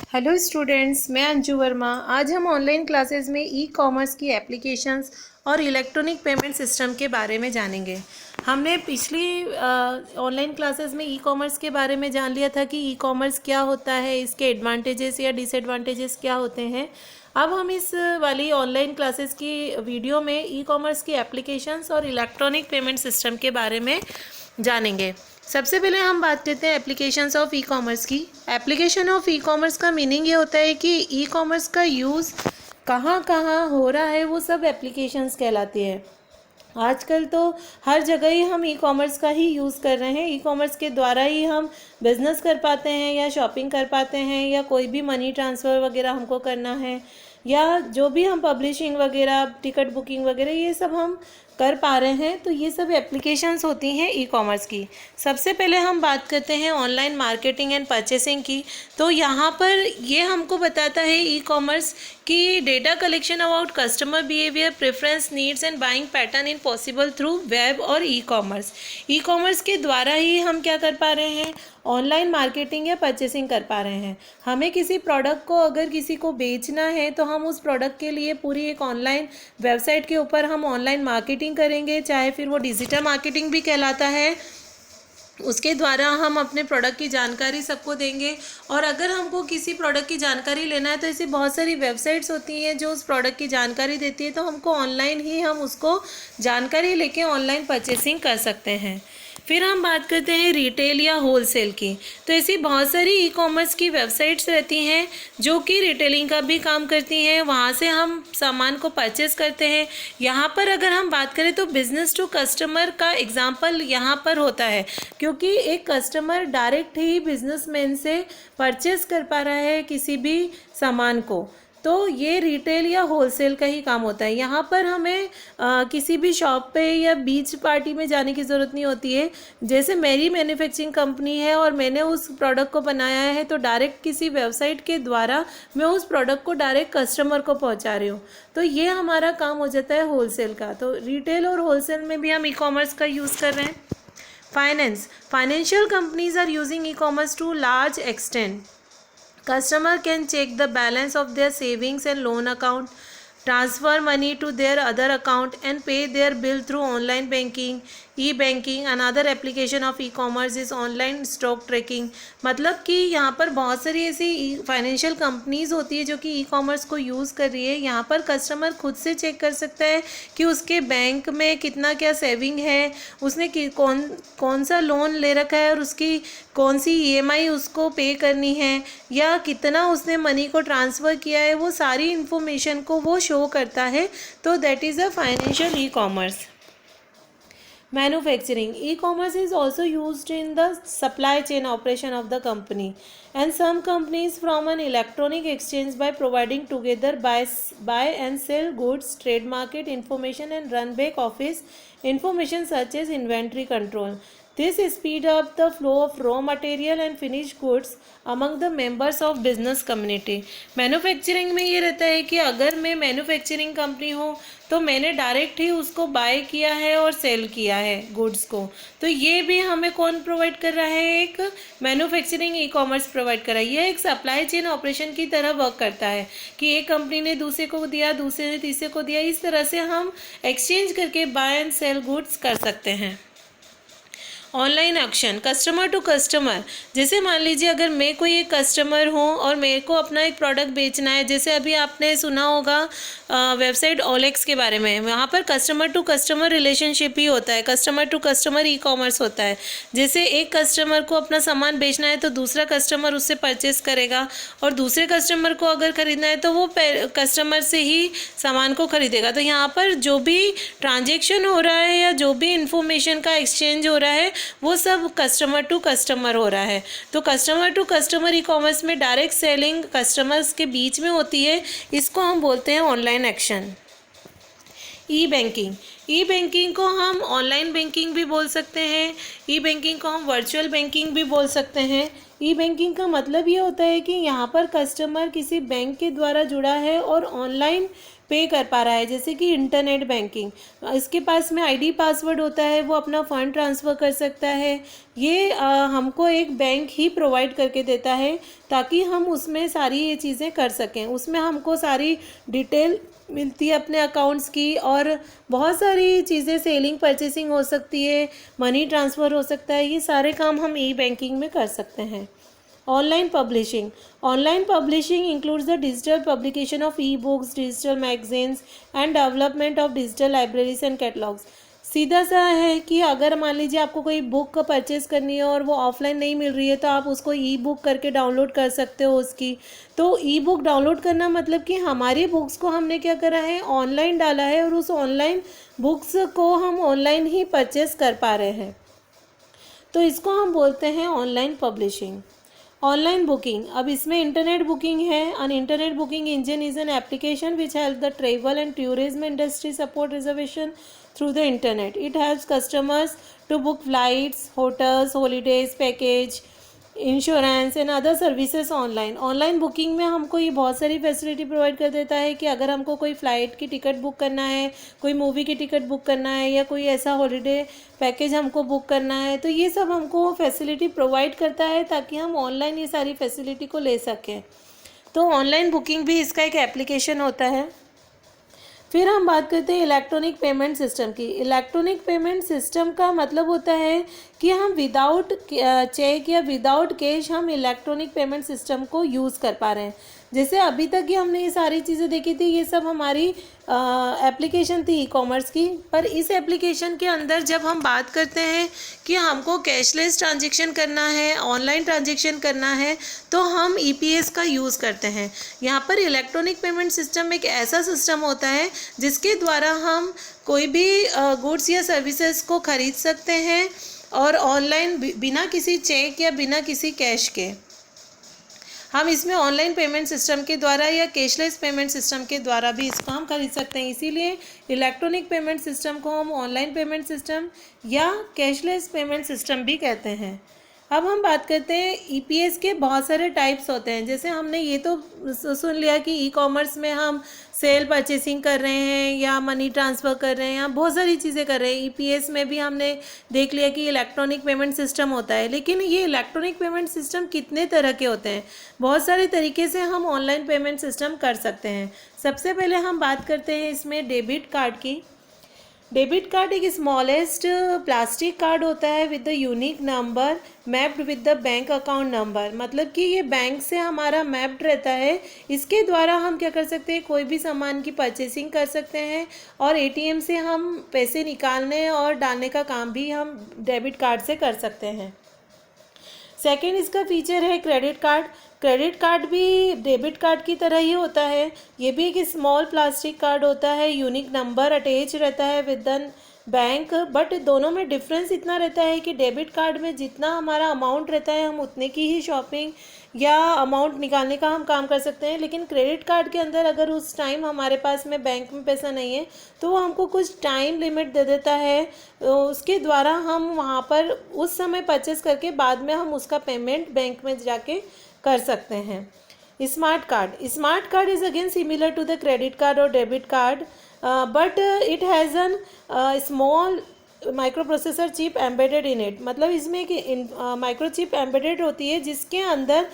Hello students, मैं अंजू वर्मा। आज हम ऑनलाइन क्लासेस में ई कॉमर्स की एप्लीकेशंस और इलेक्ट्रॉनिक पेमेंट सिस्टम के बारे में जानेंगे। हमने पिछली ऑनलाइन क्लासेस में ई कॉमर्स के बारे में जान लिया था कि ई कॉमर्स क्या होता है, इसके एडवांटेजेस या डिसएडवांटेजेस क्या होते हैं। अब हम इस वाली ऑनलाइन क्लासेस की वीडियो में ई कॉमर्स की एप्लीकेशंस और इलेक्ट्रॉनिक पेमेंट सिस्टम के बारे में जानेंगे। सबसे पहले हम बात करते हैं एप्लीकेशंस ऑफ ई कॉमर्स की। एप्लीकेशन ऑफ ई कॉमर्स का मीनिंग ये होता है कि ई कॉमर्स का यूज़ कहाँ कहाँ हो रहा है, वो सब एप्लीकेशंस कहलाती है। आजकल तो हर जगह ही हम ई कॉमर्स का ही यूज़ कर रहे हैं। ई कॉमर्स के द्वारा ही हम बिज़नेस कर पाते हैं या शॉपिंग कर पाते हैं या कोई भी मनी ट्रांसफ़र वगैरह हमको करना है या जो भी हम पब्लिशिंग वगैरह, टिकट बुकिंग वगैरह, ये सब हम कर पा रहे हैं। तो ये सब एप्लीकेशंस होती हैं ई कॉमर्स की। सबसे पहले हम बात करते हैं ऑनलाइन मार्केटिंग एंड परचेसिंग की। तो यहाँ पर ये हमको बताता है ई कॉमर्स कि data collection about customer behaviour, preference, needs and buying pattern in possible through web और ई कॉमर्स। ई कॉमर्स के द्वारा ही हम क्या कर पा रहे हैं, ऑनलाइन मार्केटिंग या परचेसिंग कर पा रहे हैं। हमें किसी प्रोडक्ट को अगर किसी को बेचना है तो हम उस प्रोडक्ट के लिए पूरी एक ऑनलाइन वेबसाइट के ऊपर हम ऑनलाइन मार्केटिंग करेंगे, चाहे फिर वो डिजिटल मार्केटिंग भी कहलाता है। उसके द्वारा हम अपने प्रोडक्ट की जानकारी सबको देंगे। और अगर हमको किसी प्रोडक्ट की जानकारी लेना है तो ऐसी बहुत सारी वेबसाइट्स होती हैं जो उस प्रोडक्ट की जानकारी देती है, तो हमको ऑनलाइन ही हम उसको जानकारी लेके ऑनलाइन परचेसिंग कर सकते हैं। फिर हम बात करते हैं रिटेल या होलसेल की। तो ऐसी बहुत सारी ई कॉमर्स की वेबसाइट्स रहती हैं जो कि रिटेलिंग का भी काम करती हैं। वहाँ से हम सामान को परचेस करते हैं। यहाँ पर अगर हम बात करें तो बिज़नेस टू कस्टमर का एग्जांपल यहाँ पर होता है, क्योंकि एक कस्टमर डायरेक्ट ही बिजनेसमैन से परचेस कर पा रहा है किसी भी सामान को। तो ये रिटेल या होलसेल का ही काम होता है। यहाँ पर हमें किसी भी शॉप पे या बीच पार्टी में जाने की ज़रूरत नहीं होती है। जैसे मेरी मैन्युफैक्चरिंग कंपनी है और मैंने उस प्रोडक्ट को बनाया है, तो डायरेक्ट किसी वेबसाइट के द्वारा मैं उस प्रोडक्ट को डायरेक्ट कस्टमर को पहुँचा रही हूँ। तो ये हमारा काम हो जाता है होलसेल का। तो रिटेल और होलसेल में भी हम ई कॉमर्स का यूज़ कर रहे हैं। Financial companies are using e-commerce to large extent. Customer can check the balance of their savings and loan account, transfer money to their other account and pay their bill through online banking, e-banking. Another application of e-commerce is online stock tracking. मतलब कि यहाँ पर बहुत सारी ऐसी financial companies होती है जो कि ई कॉमर्स को यूज़ कर रही है। यहाँ पर कस्टमर खुद से चेक कर सकता है कि उसके बैंक में कितना क्या सेविंग है, उसने कौन सा लोन ले रखा है और उसकी कौन सी ईएमआई उसको पे करनी है या कितना उसने मनी को ट्रांसफ़र किया है। वो सारी इन्फॉर्मेशन को वो शो करता है। तो that is a financial e commerce. Manufacturing. E-commerce is also used in the supply chain operation of the company, and some companies from an electronic exchange by providing together buy and sell goods, trade market information and run back office information such as inventory control. This speed up the flow of raw material and finished goods among the members of business community. Manufacturing में ये रहता है कि अगर मैं manufacturing company हूँ तो मैंने डायरेक्ट ही उसको बाय किया है और सेल किया है गुड्स को, तो ये भी हमें कौन प्रोवाइड कर रहा है, एक मैन्युफैक्चरिंग ई कॉमर्स प्रोवाइड कर रहा है। ये एक सप्लाई चेन ऑपरेशन की तरह वर्क करता है कि एक कंपनी ने दूसरे को दिया, दूसरे ने तीसरे को दिया, इस तरह से हम एक्सचेंज करके बाय एंड सेल गुड्स कर सकते हैं। Online auction, customer to customer. जैसे मान लीजिए अगर मैं कोई एक कस्टमर हूँ और मेरे को अपना एक प्रोडक्ट बेचना है। जैसे अभी आपने सुना होगा वेबसाइट ओलेक्स के बारे में, वहाँ पर कस्टमर टू कस्टमर रिलेशनशिप ही होता है, customer to customer e commerce होता है। जैसे एक कस्टमर को अपना सामान बेचना है तो दूसरा कस्टमर उससे परचेस करेगा और दूसरे कस्टमर को अगर ख़रीदना है तो वो कस्टमर से ही सामान को ख़रीदेगा। तो यहाँ पर जो भी ट्रांजेक्शन हो रहा है या जो भी इंफॉर्मेशन का एक्सचेंज हो रहा है वो सब कस्टमर टू कस्टमर हो रहा है। तो customer to customer e commerce में डायरेक्ट सेलिंग कस्टमर्स के बीच में होती है। इसको हम बोलते हैं online auction. E banking, e banking को हम ऑनलाइन बैंकिंग भी बोल सकते हैं, ई बैंकिंग को हम वर्चुअल बैंकिंग भी बोल सकते हैं। ई बैंकिंग का मतलब ये होता है कि यहाँ पर कस्टमर किसी बैंक के द्वारा जुड़ा है और ऑनलाइन पे कर पा रहा है, जैसे कि इंटरनेट बैंकिंग। इसके पास में आईडी पासवर्ड होता है, वो अपना फ़ंड ट्रांसफ़र कर सकता है। ये हमको एक बैंक ही प्रोवाइड करके देता है ताकि हम उसमें सारी ये चीज़ें कर सकें। उसमें हमको सारी डिटेल मिलती है अपने अकाउंट्स की, और बहुत सारी चीज़ें, सेलिंग परचेसिंग हो सकती है, मनी ट्रांसफ़र हो सकता है। ये सारे काम हम ई बैंकिंग में कर सकते हैं। Online publishing. Online publishing includes the digital publication of e-books, digital magazines and development of digital libraries and catalogs. सीधा सा है कि अगर मान लीजिए आपको कोई बुक परचेज़ करनी है और वो ऑफलाइन नहीं मिल रही है, तो आप उसको ई बुक करके डाउनलोड कर सकते हो उसकी। तो ई बुक डाउनलोड करना मतलब कि हमारी बुक्स को हमने क्या करा है, ऑनलाइन डाला है, और उस ऑनलाइन बुक्स को हम ऑनलाइन ही परचेज़ कर पा रहे हैं। तो इसको हम बोलते हैं ऑनलाइन पब्लिशिंग। ऑनलाइन बुकिंग, अब इसमें इंटरनेट बुकिंग है। An internet booking engine is an application which help the travel and tourism industry support reservation through the internet. It helps customers to book flights, hotels, holidays package, insurance and other services online. Online booking में हमको ये बहुत सारी facility provide कर देता है कि अगर हमको कोई फ़्लाइट की टिकट बुक करना है, कोई मूवी की टिकट बुक करना है, या कोई ऐसा हॉलीडे पैकेज हमको बुक करना है, तो ये सब हमको फैसिलिटी प्रोवाइड करता है ताकि हम ऑनलाइन ये सारी फैसिलिटी को ले सकें। तो ऑनलाइन बुकिंग भी इसका एक एप्लीकेशन होता है। फिर हम बात करते हैं इलेक्ट्रॉनिक पेमेंट सिस्टम की। इलेक्ट्रॉनिक पेमेंट सिस्टम का मतलब होता है कि हम विदाउट चेक या विदाउट कैश हम इलेक्ट्रॉनिक पेमेंट सिस्टम को यूज़ कर पा रहे हैं। जैसे अभी तक ही हमने ये सारी चीज़ें देखी थी, ये सब हमारी एप्लीकेशन थी ई कॉमर्स की। पर इस एप्लीकेशन के अंदर जब हम बात करते हैं कि हमको कैशलेस ट्रांजेक्शन करना है, ऑनलाइन ट्रांजेक्शन करना है, तो हम ईपीएस का यूज़ करते हैं। यहाँ पर इलेक्ट्रॉनिक पेमेंट सिस्टम एक ऐसा सिस्टम होता है जिसके द्वारा हम कोई भी गुड्स या सर्विसेज को ख़रीद सकते हैं, और ऑनलाइन बिना किसी चेक या बिना किसी कैश के। हम इसमें ऑनलाइन पेमेंट सिस्टम के द्वारा या कैशलेस पेमेंट सिस्टम के द्वारा भी इसको हम खरीद सकते हैं। इसीलिए इलेक्ट्रॉनिक पेमेंट सिस्टम को हम ऑनलाइन पेमेंट सिस्टम या कैशलेस पेमेंट सिस्टम भी कहते हैं। अब हम बात करते हैं ईपीएस के बहुत सारे टाइप्स होते हैं। जैसे हमने ये तो सुन लिया कि ई कॉमर्स में हम सेल परचेसिंग कर रहे हैं या मनी ट्रांसफ़र कर रहे हैं या बहुत सारी चीज़ें कर रहे हैं। ईपीएस में भी हमने देख लिया कि इलेक्ट्रॉनिक पेमेंट सिस्टम होता है। लेकिन ये इलेक्ट्रॉनिक पेमेंट सिस्टम कितने तरह के होते हैं? बहुत सारे तरीके से हम ऑनलाइन पेमेंट सिस्टम कर सकते हैं। सबसे पहले हम बात करते हैं इसमें डेबिट कार्ड की। डेबिट कार्ड एक स्मॉलेस्ट प्लास्टिक कार्ड होता है with the unique number mapped with the bank account number. मतलब कि ये बैंक से हमारा मैप्ड रहता है। इसके द्वारा हम क्या कर सकते हैं, कोई भी सामान की परचेसिंग कर सकते हैं, और एटीएम से हम पैसे निकालने और डालने का काम भी हम डेबिट कार्ड से कर सकते हैं। सेकेंड इसका फीचर है क्रेडिट कार्ड। क्रेडिट कार्ड भी डेबिट कार्ड की तरह ही होता है। ये भी एक स्मॉल प्लास्टिक कार्ड होता है, यूनिक नंबर अटैच रहता है विद द बैंक। बट दोनों में डिफरेंस इतना रहता है कि डेबिट कार्ड में जितना हमारा अमाउंट रहता है हम उतने की ही शॉपिंग या अमाउंट निकालने का हम काम कर सकते हैं। लेकिन क्रेडिट कार्ड के अंदर अगर उस टाइम हमारे पास में बैंक में पैसा नहीं है तो वो हमको कुछ टाइम लिमिट दे देता है, उसके द्वारा हम वहाँ पर उस समय परचेस करके बाद में हम उसका पेमेंट बैंक में जाके कर सकते हैं। Smart card is again similar to the credit card और debit card, but it has an small micro processor chip embedded in it. मतलब इसमें एक माइक्रो चिप एम्बेडेड होती है जिसके अंदर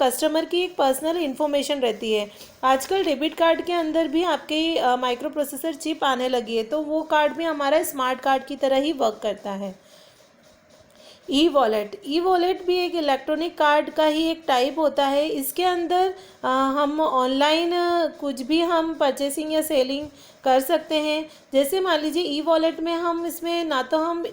कस्टमर की एक पर्सनल इन्फॉर्मेशन रहती है। आजकल डेबिट कार्ड के अंदर भी आपकी माइक्रो प्रोसेसर चिप आने लगी है, तो वो कार्ड भी हमारा स्मार्ट कार्ड की तरह ही वर्क करता है। ई वॉलेट भी एक इलेक्ट्रॉनिक कार्ड का ही एक टाइप होता है। इसके अंदर हम ऑनलाइन कुछ भी हम परचेसिंग या सेलिंग कर सकते हैं। जैसे मान लीजिए ई वॉलेट में हम इसमें ना तो हम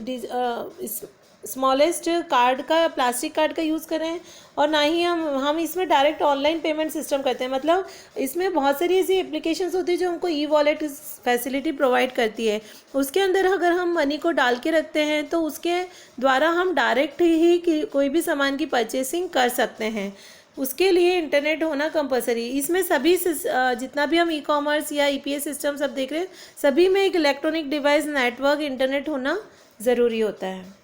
स्मॉलेस्ट कार्ड का प्लास्टिक कार्ड का यूज़ करें और ना ही हम इसमें डायरेक्ट ऑनलाइन पेमेंट सिस्टम करते हैं। मतलब इसमें बहुत सारी ऐसी एप्लीकेशंस होती है जो हमको ई वॉलेट फैसिलिटी प्रोवाइड करती है। उसके अंदर अगर हम मनी को डाल के रखते हैं तो उसके द्वारा हम डायरेक्ट ही कोई भी सामान की परचेसिंग कर सकते हैं। उसके लिए इंटरनेट होना कंपलसरी। इसमें सभी जितना भी हम ई कॉमर्स या ईपीएस सिस्टम सब देख रहे हैं, सभी में एक इलेक्ट्रॉनिक डिवाइस, नेटवर्क, इंटरनेट होना ज़रूरी होता है।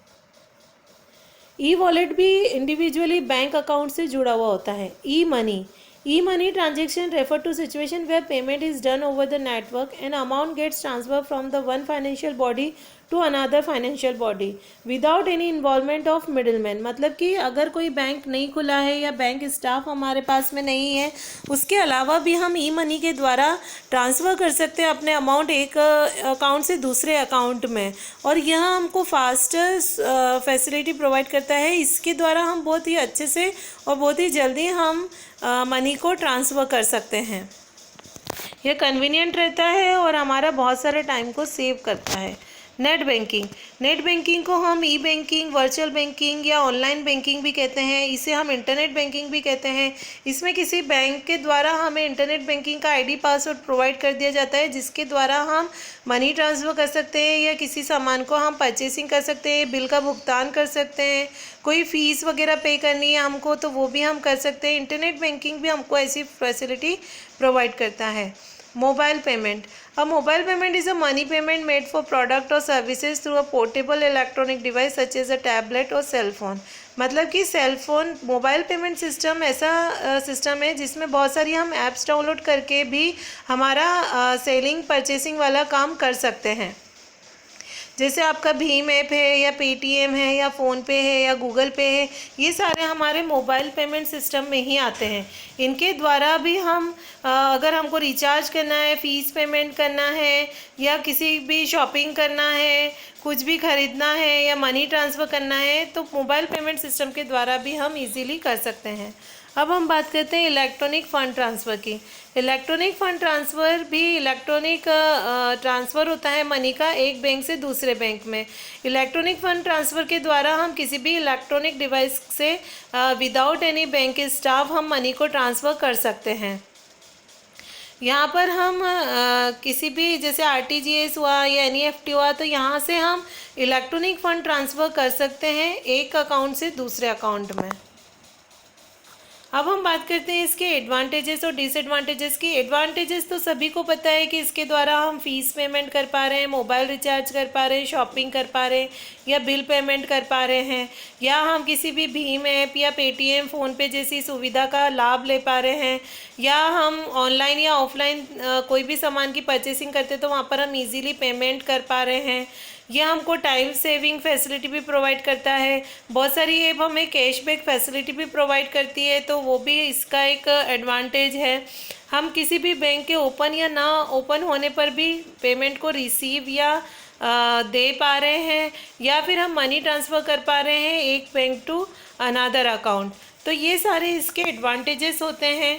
ई वॉलेट भी इंडिविजुअली बैंक अकाउंट से जुड़ा हुआ होता है। ई money E-money transaction refer to situation where payment is done over the network and amount gets transferred from the one financial body to another financial body without any involvement of middleman। मतलब कि अगर कोई bank नहीं खुला है या bank staff हमारे पास में नहीं है, उसके अलावा भी हम ई मनी के द्वारा ट्रांसफ़र कर सकते हैं अपने अमाउंट एक अकाउंट से दूसरे अकाउंट में, और यह हमको फास्टेस्ट फैसिलिटी प्रोवाइड करता है। इसके द्वारा हम बहुत ही अच्छे से और बहुत ही जल्दी हम मनी को ट्रांसफ़र कर सकते हैं। यह कन्वीनियंट रहता है और हमारा बहुत सारे टाइम को सेव करता है। नेट बैंकिंग को हम ई बैंकिंग, वर्चुअल बैंकिंग या ऑनलाइन बैंकिंग भी कहते हैं। इसे हम इंटरनेट बैंकिंग भी कहते हैं। इसमें किसी बैंक के द्वारा हमें इंटरनेट बैंकिंग का आईडी पासवर्ड प्रोवाइड कर दिया जाता है, जिसके द्वारा हम मनी ट्रांसफ़र कर सकते हैं या किसी सामान को हम परचेसिंग कर सकते हैं, बिल का भुगतान कर सकते हैं, कोई फ़ीस वगैरह पे करनी है हमको तो वो भी हम कर सकते हैं। इंटरनेट बैंकिंग भी हमको ऐसी फैसिलिटी प्रोवाइड करता है। Mobile payment. A mobile payment is a money payment made for product or services through a portable electronic device such as a tablet or cell phone। मतलब कि cell phone mobile payment system ऐसा system है जिसमें बहुत सारी हम apps download करके भी हमारा सेलिंग परचेसिंग वाला काम कर सकते हैं। जैसे आपका भीम ऐप है या पेटीएम है या फ़ोनपे है या गूगल पे है, ये सारे हमारे मोबाइल पेमेंट सिस्टम में ही आते हैं। इनके द्वारा भी हम अगर हमको रिचार्ज करना है, फ़ीस पेमेंट करना है या किसी भी शॉपिंग करना है, कुछ भी ख़रीदना है या मनी ट्रांसफ़र करना है, तो मोबाइल पेमेंट सिस्टम के द्वारा भी हम इजीली कर सकते हैं। अब हम बात करते हैं इलेक्ट्रॉनिक फ़ंड ट्रांसफ़र की। इलेक्ट्रॉनिक फ़ंड ट्रांसफ़र भी इलेक्ट्रॉनिक ट्रांसफ़र होता है मनी का एक बैंक से दूसरे बैंक में। इलेक्ट्रॉनिक फ़ंड ट्रांसफ़र के द्वारा हम किसी भी इलेक्ट्रॉनिक डिवाइस से विदाउट एनी बैंक स्टाफ हम मनी को ट्रांसफ़र कर सकते हैं। यहाँ पर हम किसी भी जैसे आरटीजीएस हुआ या एनईएफटी हुआ, तो यहाँ से हम इलेक्ट्रॉनिक फ़ंड ट्रांसफ़र कर सकते हैं एक अकाउंट से दूसरे अकाउंट में। अब हम बात करते हैं इसके एडवांटेजेस और डिसएडवांटेजेस की। एडवांटेजेस तो सभी को पता है कि इसके द्वारा हम फ़ीस पेमेंट कर पा रहे हैं, मोबाइल रिचार्ज कर पा रहे हैं, शॉपिंग कर पा रहे हैं या बिल पेमेंट कर पा रहे हैं, या हम किसी भी भीम ऐप या पेटीएम, फ़ोनपे जैसी सुविधा का लाभ ले पा रहे हैं, या हम ऑनलाइन या ऑफलाइन कोई भी सामान की परचेसिंग करते तो वहाँ पर हम इजीली पेमेंट कर पा रहे हैं। यह हमको टाइम सेविंग फैसिलिटी भी प्रोवाइड करता है। बहुत सारी ऐप हमें कैशबैक फैसिलिटी भी प्रोवाइड करती है, तो वो भी इसका एक एडवांटेज है। हम किसी भी बैंक के ओपन या ना ओपन होने पर भी पेमेंट को रिसीव या दे पा रहे हैं, या फिर हम मनी ट्रांसफ़र कर पा रहे हैं एक बैंक टू अनदर अकाउंट। तो ये सारे इसके एडवांटेजेस होते हैं।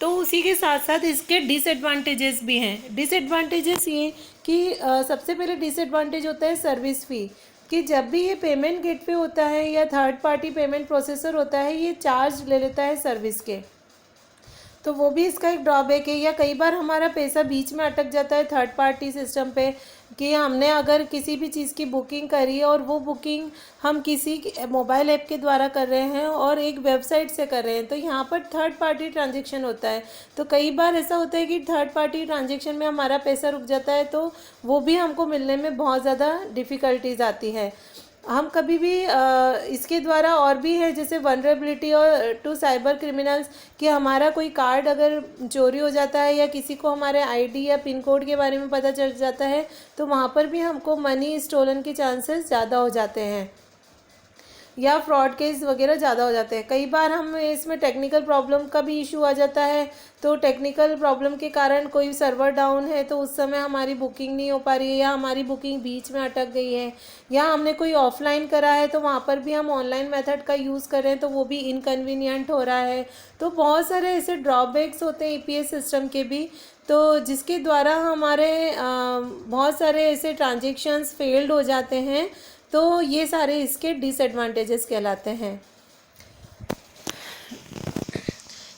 तो उसी के साथ साथ इसके डिसएडवांटेजेस भी हैं। डिसएडवांटेजेस ये कि सबसे पहले डिसएडवांटेज होता है सर्विस फ़ी, कि जब भी ये पेमेंट गेटवे होता है या थर्ड पार्टी पेमेंट प्रोसेसर होता है, ये चार्ज ले लेता है सर्विस के, तो वो भी इसका एक ड्रॉबैक है। या कई बार हमारा पैसा बीच में अटक जाता है थर्ड पार्टी सिस्टम पे, कि हमने अगर किसी भी चीज़ की बुकिंग करी है और वो बुकिंग हम किसी मोबाइल ऐप के द्वारा कर रहे हैं और एक वेबसाइट से कर रहे हैं, तो यहाँ पर थर्ड पार्टी ट्रांजैक्शन होता है। तो कई बार ऐसा होता है कि थर्ड पार्टी ट्रांजैक्शन में हमारा पैसा रुक जाता है, तो वो भी हमको मिलने में बहुत ज़्यादा डिफ़िकल्टीज आती है। हम कभी भी इसके द्वारा और भी है जैसे वनरेबिलिटी और टू साइबर क्रिमिनल्स, कि हमारा कोई कार्ड अगर चोरी हो जाता है या किसी को हमारे आईडी या पिन कोड के बारे में पता चल जाता है, तो वहाँ पर भी हमको मनी स्टोलन के चांसेस ज़्यादा हो जाते हैं या फ्रॉड केस वगैरह ज़्यादा हो जाते हैं। कई बार हम इसमें टेक्निकल प्रॉब्लम का भी इशू आ जाता है, तो टेक्निकल प्रॉब्लम के कारण कोई सर्वर डाउन है तो उस समय हमारी बुकिंग नहीं हो पा रही है, या हमारी बुकिंग बीच में अटक गई है, या हमने कोई ऑफलाइन करा है तो वहाँ पर भी हम ऑनलाइन मेथड का यूज़ कर रहे हैं तो वो भी इनकन्वीनियंट हो रहा है। तो बहुत सारे ऐसे ड्रॉबैक्स होते हैं ईपीएस सिस्टम के भी, तो जिसके द्वारा हमारे बहुत सारे ऐसे ट्रांजेक्शन्स फेल्ड हो जाते हैं। तो ये सारे इसके डिसएडवांटेजेस कहलाते हैं।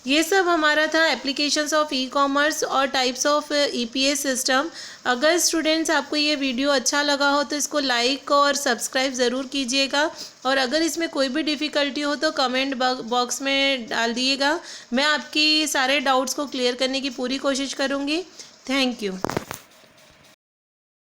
ये सब हमारा था एप्लीकेशंस ऑफ ई कॉमर्स और टाइप्स ऑफ ईपीएस सिस्टम। अगर स्टूडेंट्स आपको ये वीडियो अच्छा लगा हो तो इसको लाइक और सब्सक्राइब ज़रूर कीजिएगा, और अगर इसमें कोई भी डिफ़िकल्टी हो तो कमेंट बॉक्स में डाल दिएगा। मैं आपकी सारे डाउट्स को क्लियर करने की पूरी कोशिश करूँगी। Thank you.